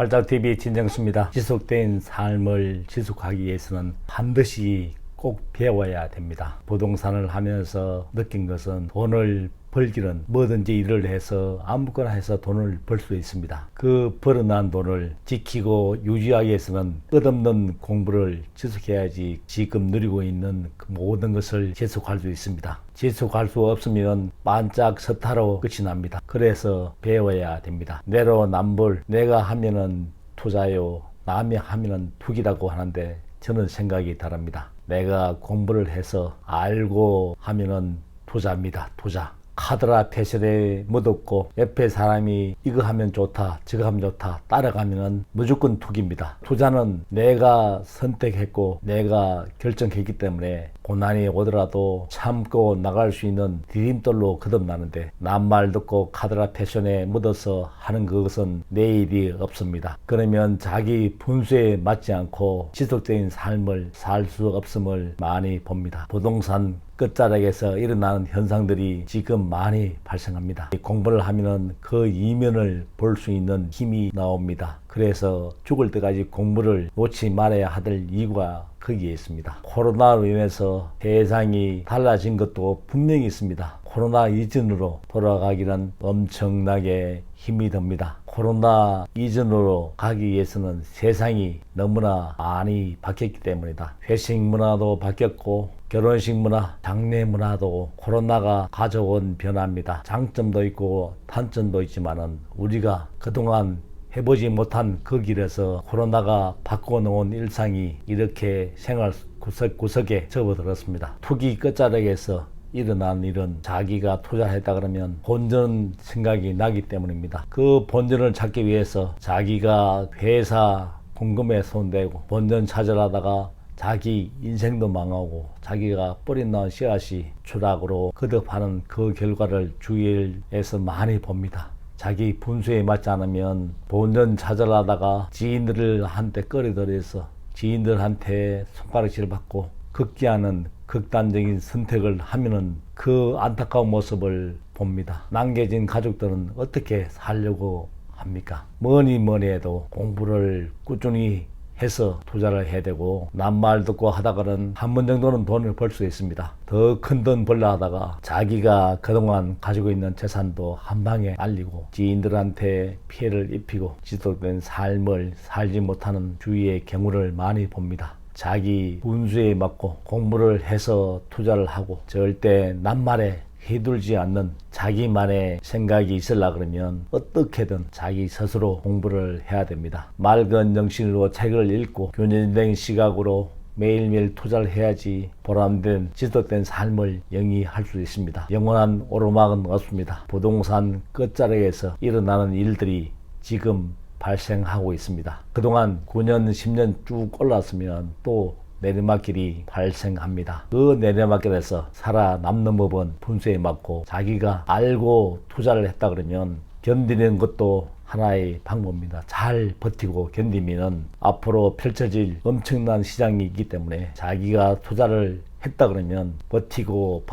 발작TV 진정수입니다. 지속된 삶을 지속하기 위해서는 반드시 꼭 배워야 됩니다. 부동산을 하면서 느낀 것은 돈을 벌기는 뭐든지 일을 해서 아무거나 해서 돈을 벌 수 있습니다. 그 벌어난 돈을 지키고 유지하기 위해서는 끝없는 공부를 지속해야지 지금 누리고 있는 그 모든 것을 지속할 수 있습니다. 지속할 수 없으면 반짝 서타로 끝이 납니다. 그래서 배워야 됩니다. 내로남불, 내가 하면은 투자요, 남이 하면은 투기라고 하는데 저는 생각이 다릅니다. 내가 공부를 해서 알고 하면은 투자입니다. 투자. 카드라 패션에 묻었고 옆에 사람이 이거 하면 좋다 저거 하면 좋다 따라가면은 무조건 투기입니다. 투자는 내가 선택했고 내가 결정했기 때문에 고난이 오더라도 참고 나갈 수 있는 디딤돌로 거듭나는데 남 말 듣고 카드라 패션에 묻어서 하는 그것은 내일이 없습니다. 그러면 자기 분수에 맞지 않고 지속적인 삶을 살 수 없음을 많이 봅니다. 부동산 끝자락에서 일어나는 현상들이 지금 많이 발생합니다. 공부를 하면은 그 이면을 볼 수 있는 힘이 나옵니다. 그래서 죽을 때까지 공부를 놓지 말아야 할 이유가 거기에 있습니다. 코로나로 인해서 세상이 달라진 것도 분명히 있습니다. 코로나 이전으로 돌아가기는 엄청나게 힘이 듭니다. 코로나 이전으로 가기 위해서는 세상이 너무나 많이 바뀌었기 때문이다. 회식 문화도 바뀌었고 결혼식 문화, 장례 문화도 코로나가 가져온 변화입니다. 장점도 있고 단점도 있지만은 우리가 그동안 해보지 못한 그 길에서 코로나가 바꿔놓은 일상이 이렇게 생활 구석구석에 접어들었습니다. 투기 끝자락에서 일어난 일은 자기가 투자했다 그러면 본전 생각이 나기 때문입니다. 그 본전을 찾기 위해서 자기가 회사 공금에 손대고 본전 찾으려다가 자기 인생도 망하고 자기가 뿌려놓은 씨앗이 추락으로 거듭하는 그 결과를 주위에서 많이 봅니다. 자기 분수에 맞지 않으면 본전 찾으려다가 지인들한테 끌어들여서 지인들한테 손가락질 받고 극기하는 극단적인 선택을 하면은 그 안타까운 모습을 봅니다. 남겨진 가족들은 어떻게 살려고 합니까? 뭐니 해도 공부를 꾸준히 해서 투자를 해야 되고 남말 듣고 하다가는 한 번 정도는 돈을 벌 수 있습니다. 더 큰 돈 벌려 하다가 자기가 그동안 가지고 있는 재산도 한 방에 날리고 지인들한테 피해를 입히고 지속된 삶을 살지 못하는 주위의 경우를 많이 봅니다. 자기 분수에 맞고 공부를 해서 투자를 하고 절대 남말에 휘둘지 않는 자기만의 생각이 있으려 그러면 어떻게든 자기 스스로 공부를 해야 됩니다. 맑은 정신으로 책을 읽고 균형된 시각으로 매일매일 투자를 해야지 보람된 지속된 삶을 영위할 수 있습니다. 영원한 오르막은 없습니다. 부동산 끝자락에서 일어나는 일들이 지금 발생하고 있습니다. 그동안 9년, 10년 쭉 올랐으면 또 내리막길이 발생합니다. 그 내리막길에서 살아남는 법은 분수에 맞고 자기가 알고 투자를 했다 그러면 견디는 것도 하나의 방법입니다. 잘 버티고 견디면 앞으로 펼쳐질 엄청난 시장이 있기 때문에 자기가 투자를 했다 그러면 버티고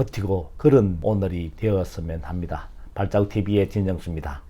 그런 오늘이 되었으면 합니다. 발작TV의 진정수입니다.